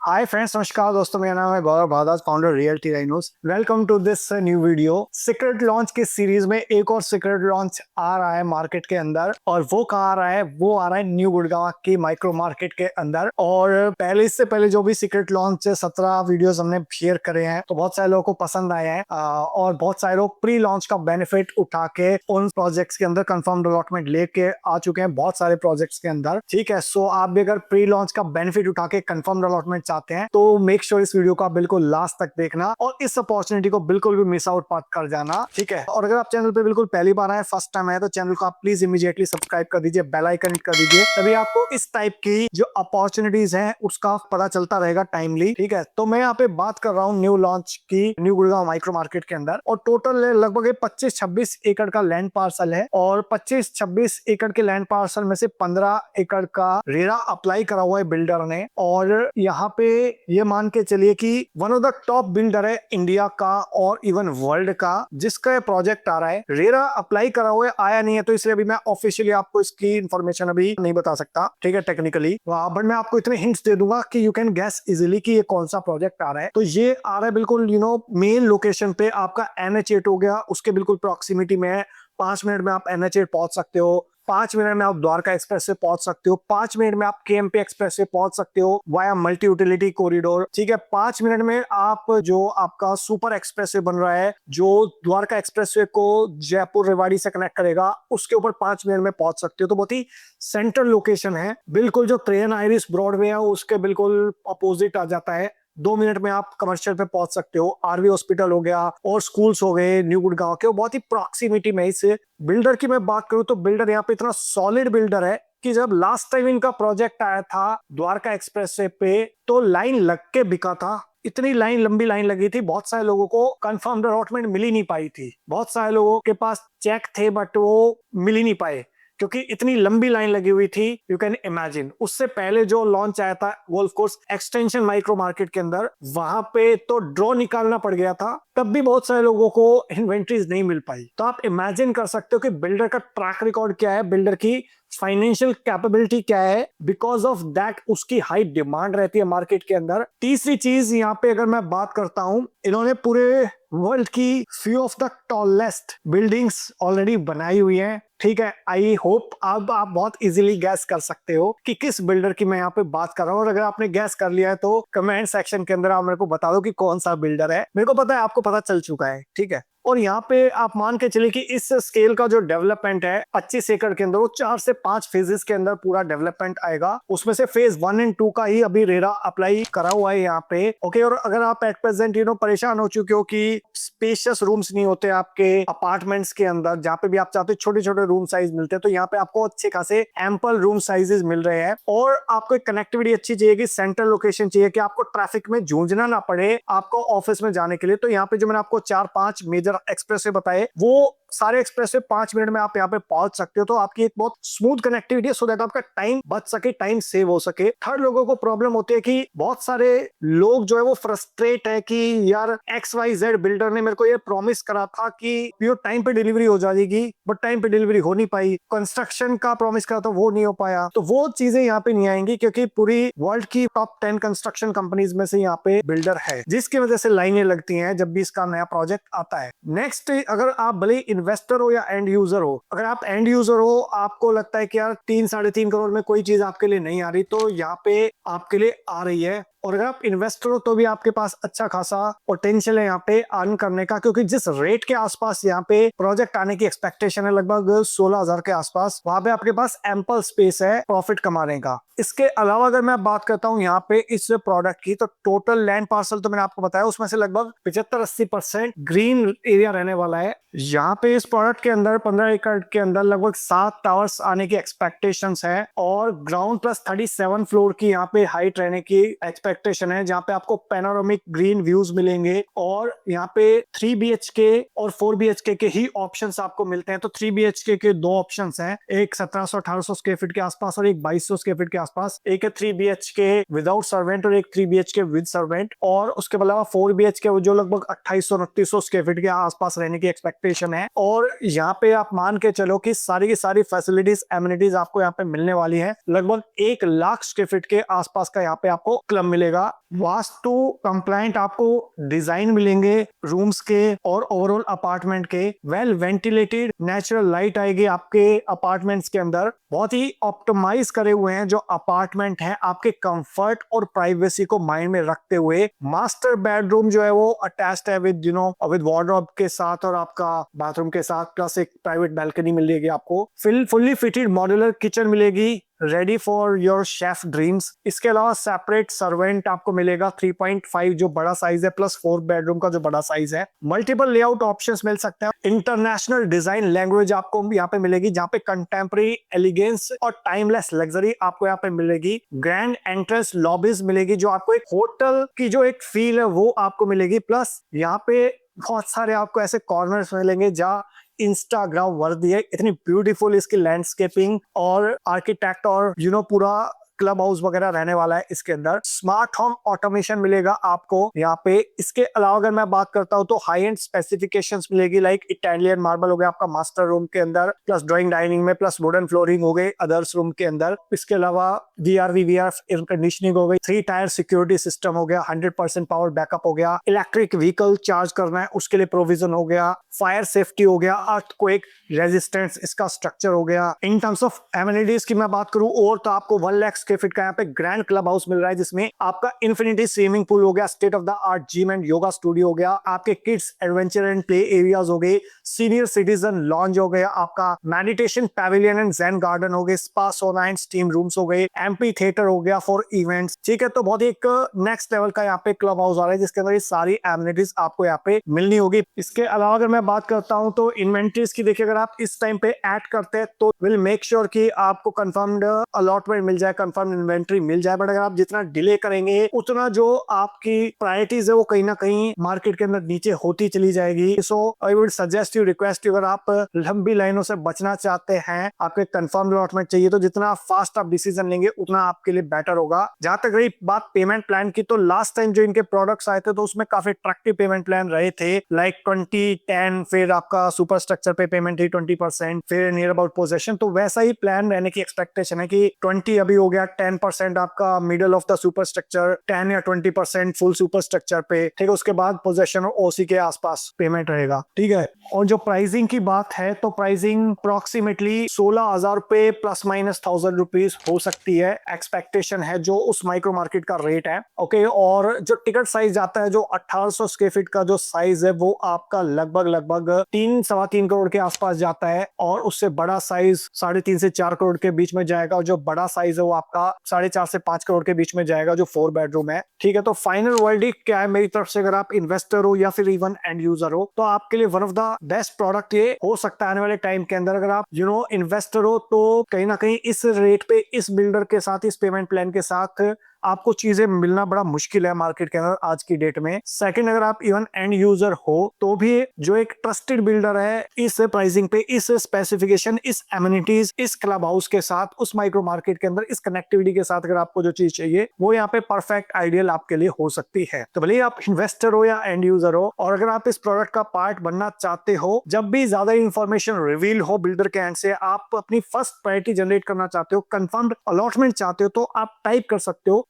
Hi friends, नमस्कार दोस्तों। मेरा नाम है Gaurav Bhardwaj, founder Realty Rhinos. Welcome to this new video. Secret launch की सीरीज में एक और सीक्रेट लॉन्च आ रहा है मार्केट के अंदर, और वो कहाँ आ रहा है? वो आ रहा है न्यू गुड़गांव की माइक्रो मार्केट के अंदर। और पहले इससे पहले जो भी सीक्रेट लॉन्च 17 वीडियोस हमने शेयर करे हैं, तो बहुत सारे लोगों को पसंद आए हैं और बहुत सारे लोग प्री लॉन्च का बेनिफिट उठा के उन प्रोजेक्ट्स के अंदर कंफर्म अलॉटमेंट लेके आ चुके हैं बहुत सारे प्रोजेक्ट्स के अंदर। ठीक है, सो आप भी अगर प्री लॉन्च का बेनिफिट उठा के कंफर्म अलॉटमेंट चाहते हैं तो मेक श्योर इस वीडियो को आप बिल्कुल लास्ट तक देखना और इस अपॉर्चुनिटी को बिल्कुल भी मिस आउट मत कर जाना। ठीक है, और अगर आप चैनल पे बिल्कुल पहली बार आए, फर्स्ट टाइम आए, तो चैनल को आप प्लीज इमीडिएटली सब्सक्राइब कर दीजिए, बेल आइकन हिट कर दीजिए, तभी आपको इस टाइप की जो अपॉर्चुनिटीज हैं उसका पता चलता रहेगा टाइमली। ठीक है, तो मैं यहाँ पे बात कर रहा हूँ न्यू लॉन्च की, न्यू गुड़गांव माइक्रो मार्केट के अंदर। और टोटल लगभग 25-26 एकड़ का लैंड पार्सल है, और 25-26 एकड़ के लैंड पार्सल में से 15 एकड़ का रेरा अप्लाई करा हुआ है बिल्डर ने। और यहाँ पे ये मान के चलिए कि one of the top builder है इंडिया का और इवन वर्ल्ड का, जिसका ये प्रोजेक्ट आ रहा है। रेरा अप्लाई करा हुआ है, आया नहीं है, तो इसलिए अभी मैं ऑफिशियली आपको इसकी इंफॉर्मेशन अभी नहीं बता सकता। ठीक है, टेक्निकली बट मैं आपको इतने हिंट्स दे दूंगा कि यू कैन गैस इजिली कि ये कौन सा प्रोजेक्ट आ रहा है। तो ये आ रहा है बिल्कुल मेन लोकेशन पे, आपका NH8 हो गया, उसके बिल्कुल प्रॉक्सिमिटी में है। 5 मिनट में आप NH8 पहुंच सकते हो, 5 मिनट में आप द्वारका एक्सप्रेस से पहुंच सकते हो, 5 मिनट में आप KMP एक्सप्रेस से पहुंच सकते हो वाया मल्टी यूटिलिटी कॉरिडोर। ठीक है, 5 मिनट में आप जो आपका सुपर एक्सप्रेस बन रहा है, जो द्वारका एक्सप्रेस को जयपुर रेवाड़ी से कनेक्ट करेगा, उसके ऊपर 5 मिनट में पहुंच सकते हो। तो बहुत ही सेंट्रल लोकेशन है, बिल्कुल जो ट्रेन आइरिस ब्रॉडवे है उसके बिल्कुल अपोजिट आ जाता है। 2 मिनट में आप कमर्शियल पे पहुंच सकते हो, RV हॉस्पिटल हो गया और स्कूल्स हो गए न्यू गुड़गांव के, बहुत ही प्रॉक्सिमिटी में। इससे बिल्डर की मैं बात करूं तो बिल्डर यहाँ पे इतना सॉलिड बिल्डर है कि जब लास्ट टाइम इनका प्रोजेक्ट आया था द्वारका एक्सप्रेस पे, तो लाइन लग के बिका था। इतनी लाइन, लंबी लाइन लगी थी, बहुत सारे लोगों को कंफर्म अलॉटमेंट मिल ही नहीं पाई थी, बहुत सारे लोगों के पास चेक थे बट वो मिल ही नहीं पाए क्योंकि इतनी लंबी लाइन लगी हुई थी। यू कैन इमेजिन, उससे पहले जो लॉन्च आया था वो of course extension micro market के अंदर, वहां पे तो ड्रॉ निकालना पड़ गया था, तब भी बहुत सारे लोगों को इन्वेंट्रीज नहीं मिल पाई। तो आप इमेजिन कर सकते हो कि बिल्डर का ट्रैक रिकॉर्ड क्या है, बिल्डर की फाइनेंशियल कैपेबिलिटी क्या है। बिकॉज ऑफ दैट उसकी हाई डिमांड रहती है मार्केट के अंदर। तीसरी चीज यहाँ पे अगर मैं बात करता हूं, इन्होंने पूरे वर्ल्ड की few of the tallest buildings already बनाई हुई है। ठीक है, आई होप अब आप बहुत इजीली गैस कर सकते हो कि किस बिल्डर की मैं यहाँ पे बात कर रहा हूँ। और अगर आपने गैस कर लिया है तो कमेंट सेक्शन के अंदर आप मेरे को बता दो कि कौन सा बिल्डर है। मेरे को पता है, आपको पता चल चुका है। ठीक है, और यहाँ पे आप मान के चलिए कि इस स्केल का जो डेवलपमेंट है 25 एकड़ के अंदर, वो 4 से 5 फेजेस के अंदर पूरा डेवलपमेंट आएगा। उसमें से फेज 1 और 2 का ही अभी रेरा अप्लाई करा हुआ है यहाँ पे। ओके, और अगर आप एट प्रेजेंट परेशान हो चुके हो कि स्पेशियस रूम्स नहीं होते आपके अपार्टमेंट्स के अंदर, जहाँ पे भी आप चाहते हो छोटे छोटे रूम साइज मिलते हैं, तो यहाँ पे आपको अच्छे खासे एम्पल रूम साइजेस मिल रहे हैं। और आपको एक कनेक्टिविटी अच्छी चाहिए कि सेंट्रल लोकेशन चाहिए कि आपको ट्रैफिक में जूझना ना पड़े आपको ऑफिस में जाने के लिए। तो यहाँ पे जो मैंने आपको 4-5 मेजर एक्सप्रेस बताए, वो सारे एक्सप्रेस 5 मिनट में आप यहाँ पे पहुंच सकते हो। तो आपकी एक बहुत स्मूथ कनेक्टिविटी है, सो दैट आपका टाइम बच सके, टाइम सेव हो सके। थर्ड, लोगों को प्रॉब्लम होती है कि बहुत सारे लोग जो है वो फ्रस्ट्रेट है कि यार XYZ बिल्डर ने मेरे को ये प्रॉमिस करा था कि प्योर टाइम पे डिलीवरी हो जाएगी, बट टाइम पे डिलीवरी हो नहीं पाई। कंस्ट्रक्शन का प्रॉमिस करा था, वो नहीं हो पाया। तो वो चीजें यहाँ पे नहीं आएंगी, क्योंकि पूरी वर्ल्ड की टॉप 10 कंस्ट्रक्शन कंपनीज में से यहाँ पे बिल्डर है, जिसकी वजह से लाइनें लगती हैं जब भी इसका नया प्रोजेक्ट आता है। नेक्स्ट, अगर आप भले इन्वेस्टर हो या एंड यूजर हो, अगर आप एंड यूजर हो, आपको लगता है कि यार 3-3.5 करोड़ में कोई चीज आपके लिए नहीं आ रही, तो यहाँ पे आपके लिए आ रही है। और अगर आप इन्वेस्टर हो तो भी आपके पास अच्छा खासा पोटेंशियल है यहाँ पे अर्न करने का, क्योंकि जिस रेट के आसपास यहाँ पे प्रोजेक्ट आने की एक्सपेक्टेशन है, लगभग 16,000 के आसपास, वहां पे आपके पास एम्पल स्पेस है प्रॉफिट कमाने का। इसके अलावा अगर मैं बात करता हूँ यहाँ पे इस प्रोडक्ट की, तो टोटल लैंड पार्सल तो मैंने आपको बताया, उसमें से लगभग 75-80% ग्रीन एरिया रहने वाला है। यहाँ पे इस प्रोडक्ट के अंदर 15 एकड़ के अंदर लगभग 7 टावर्स आने की एक्सपेक्टेशंस है, और ग्राउंड प्लस 37 फ्लोर की यहाँ पे हाइट रहने की एक्सपेक्टेशन है, जहाँ पे आपको पैनोरामिक ग्रीन व्यूज मिलेंगे। और यहाँ पे 3 BHK और 4 BHK के ही ऑप्शंस आपको मिलते हैं। तो 3 BHK के 2 ऑप्शंस हैं, एक 1700-1800 स्क्वायर फीट के आसपास और एक 2200 स्क्वायर फीट के आसपास। एक है 3 BHK विदाउट सर्वेंट और एक 3 BHK विद सर्वेंट। और उसके अलावा 4 BHK जो लगभग 2800-2900 स्क्वायर फीट के आसपास रहने की एक्सपेक्टेशन है। और यहाँ पे आप मान के चलो कि सारी की सारी फैसिलिटीज, एमिनिटीज आपको यहाँ पे मिलने वाली है। लगभग 1 लाख स्क्वायर फीट के आसपास का यहाँ पे आपको क्लब मिलेगा। मिलेगा, वास्तु कंप्लाइंट आपको डिजाइन मिलेंगे रूम्स के और ओवरऑल अपार्टमेंट के, वेल वेंटिलेटेड नेचुरल लाइट आएगी आपके अपार्टमेंट्स के अंदर, बहुत ही ऑप्टिमाइज करे हुए हैं जो अपार्टमेंट है आपके कंफर्ट और प्राइवेसी को माइंड में रखते हुए। मास्टर बेडरूम जो है वो अटैच्ड है विद विद वार्डरोब के साथ और आपका बाथरूम के साथ, प्लस एक प्राइवेट बैल्कनी मिलेगी आपको, फुल्ली फिटेड मॉड्यूलर किचन मिलेगी ready for your chef dreams. इसके अलावा सेपरेट सर्वेंट आपको मिलेगा 3.5 जो बड़ा साइज है, प्लस 4 बेडरूम का जो बड़ा साइज है। मल्टीपल लेआउट ऑप्शंस मिल सकते हैं। इंटरनेशनल डिजाइन लैंग्वेज आपको यहाँ पे मिलेगी, जहाँ पे कंटेम्प्रेरी एलिगेंस और टाइमलेस लग्जरी आपको यहाँ पे मिलेगी। ग्रैंड एंट्रेंस लॉबीज मिलेगी जो आपको एक होटल की जो एक फील है वो आपको मिलेगी। प्लस यहाँ पे बहुत सारे आपको ऐसे कॉर्नर्स मिलेंगे जहाँ इंस्टाग्राम वर्दी है, इतनी ब्यूटीफुल इसकी लैंडस्केपिंग और आर्किटेक्ट और पूरा क्लब हाउस वगैरह रहने वाला है इसके अंदर। स्मार्ट होम ऑटोमेशन मिलेगा आपको यहाँ पे। इसके अलावा अगर मैं बात करता हूँ तो हाई एंड स्पेसिफिकेशंस मिलेगी, लाइक इटालियन मार्बल हो गया आपका मास्टर रूम के अंदर, प्लस ड्राइंग डाइनिंग में, प्लस वुडन फ्लोरिंग हो गई अदर्स रूम के अंदर। इसके अलावा VRV एयर कंडीशनिंग हो गई, 3 टायर सिक्योरिटी सिस्टम हो गया, 100% पावर बैकअप हो गया, इलेक्ट्रिक व्हीकल चार्ज करना है उसके लिए प्रोविजन हो गया, फायर सेफ्टी हो गया, अर्थक्वेक रेजिस्टेंस इसका स्ट्रक्चर हो गया। इन टर्म्स ऑफ एमिनिटीज की मैं बात करूं और तो आपको 1 लाख स्क्वायर फीट का यहाँ पे ग्रैंड क्लब हाउस मिल रहा है, जिसमें आपका इन्फिनिटी स्विमिंग पूल हो गया, state of the art gym and yoga studio हो गया, आपके kids adventure and play areas हो गए, सीनियर सिटीजन लॉन्ज हो गया, आपका meditation pavilion and zen garden हो गए, स्पा सोना एंड स्टीम रूम्स हो गए, एम्पी थिएटर हो गया फॉर इवेंट्स। ठीक है, तो बहुत ही एक नेक्स्ट लेवल का यहाँ पे क्लब हाउस आ रहा है जिसके अंदर ये सारी एमिनिटीज आपको यहाँ पे मिलनी होगी। इसके अलावा अगर मैं बात करता हूँ तो इन्वेंटरीज की देखिए, अगर आप इस टाइम पे ऐड करते हैं तो विल मेक श्योर कि आपको कंफर्म्ड अलॉटमेंट मिल जाए, कंफर्म इन्वेंटरी मिल जाए। बट अगर आप जितना डिले करेंगे उतना जो आपकी प्रायोरिटीज है वो कहीं ना कहीं मार्केट के अंदर नीचे होती चली जाएगी। So I would suggest you, request you, अगर आप लंबी लाइनों से बचना चाहते हैं, आपको कंफर्म अलॉटमेंट चाहिए, तो जितना फास्ट आप डिसीजन लेंगे उतना आपके लिए बेटर होगा। जहां तक रही बात पेमेंट प्लान की, तो लास्ट टाइम जो इनके प्रोडक्ट्स आए थे तो उसमें काफी अट्रैक्टिव पेमेंट प्लान रहे थे, लाइक 20-10, फिर आपका सुपर स्ट्रक्चर पे पेमेंट थी 20%, फिर नियर अबाउट पोजेशन। तो वैसा ही प्लान रहने की एक्सपेक्टेशन है कि 20 अभी हो गया, 10% आपका middle of the super structure, 10 या 20% फुल सुपर स्ट्रक्चर पे, ठीक है। उसके बाद पोजेशन और ओसी के आसपास पेमेंट रहेगा, ठीक है। और जो प्राइसिंग की बात है तो प्राइसिंग अप्रोक्सीमेटली 16,000 रुपए प्लस माइनस 1,000 रुपीज हो सकती है, एक्सपेक्टेशन है जो उस माइक्रो मार्केट का रेट है, ओके। और जो टिकट साइज आता है, जो 1800 स्क्वायर फीट का जो साइज है, वो आपका लगभग 3-3.25 करोड़ के आसपास जाता है, और उससे बड़ा साइज 3.5 से 4 करोड़ के बीच में जाएगा, और जो बड़ा साइज है वो आपका 4.5 से 5 करोड़ के बीच में जाएगा, जो 4 बेडरूम है, ठीक है। तो फाइनल वर्डिक्ट क्या है मेरी तरफ से, अगर आप इन्वेस्टर हो या फिर इवन एंड यूजर हो, तो आपके लिए one of the best product ये हो सकता है आने वाले टाइम के अंदर। अगर आप इन्वेस्टर हो तो कहीं ना कहीं इस रेट पे, इस बिल्डर के साथ, इस पेमेंट प्लान के साथ आपको चीजें मिलना बड़ा मुश्किल है मार्केट के अंदर आज की डेट में। सेकंड, अगर आप इवन एंड यूजर हो तो भी जो एक ट्रस्टेड बिल्डर है, इस प्राइसिंग पे, इस स्पेसिफिकेशन, इस एमिनिटीज, इस क्लब हाउस के साथ, उस माइक्रो मार्केट के अंदर, इस कनेक्टिविटी के साथ अगर आपको जो चीज चाहिए वो यहाँ पे परफेक्ट आइडियल आपके लिए हो सकती है। तो भले आप इन्वेस्टर हो या एंड यूजर हो, और अगर आप इस प्रोडक्ट का पार्ट बनना चाहते हो, जब भी ज्यादा इंफॉर्मेशन रिवील हो बिल्डर के एंड से, आप अपनी फर्स्ट प्रायोरिटी जनरेट करना चाहते हो, कंफर्म्ड अलॉटमेंट चाहते हो, तो आप टाइप कर सकते हो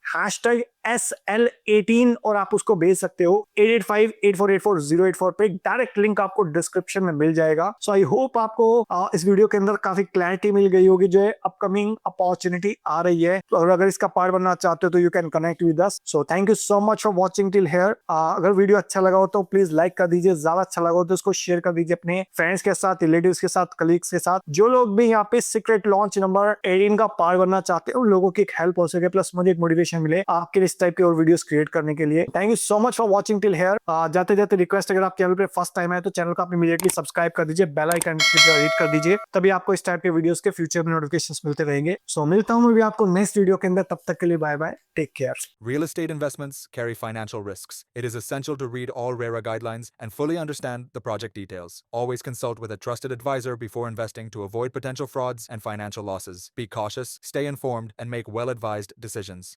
#SL18 और आप उसको भेज सकते हो 8858484084 पे। डायरेक्ट लिंक आपको डिस्क्रिप्शन में मिल जाएगा। सो आई होप आपको इस वीडियो के अंदर काफी क्लैरिटी मिल गई होगी जो अपकमिंग अपॉर्चुनिटी आ रही है। तो अगर इसका पार्ट बनना चाहते हो तो you can connect with us. So thank you so much for watching till here. अगर वीडियो अच्छा लगा हो तो प्लीज लाइक कर दीजिए, ज्यादा अच्छा लगा हो तो उसको शेयर कर दीजिए अपने फ्रेंड्स के साथ, रिलेटिव्स के साथ, कलीग्स के साथ। जो लोग भी यहाँ पे सीक्रेट लॉन्च नंबर 18 का पार्ट बनना चाहते हैं, उन लोगों की एक हेल्प हो सके, प्लस मुझे एक मोटिवेशन मिले आपके इस टाइप के और वीडियोस क्रिएट करने के लिए। Thank you so much for watching till here. जाते जाते रिक्वेस्ट, अगर आप चैनल पे फर्स्ट टाइम आए तो चैनल को आप इमीडिएटली सब्सक्राइब कर दीजिए, बेल आइकन हिट कर दीजिए, तभी आपको इस टाइप के वीडियोस के फ्यूचर में नोटिफिकेशंस मिलते रहेंगे। सो मिलता हूं मैं भी आपको नेक्स्ट वीडियो के अंदर, तब तक के लिए bye bye, take care. Real estate investments carry financial risks. It is essential to read all RERA guidelines and fully understand the project details. Always consult with a trusted advisor before investing to avoid potential frauds and financial losses. Be cautious, stay informed, and make well-advised decisions.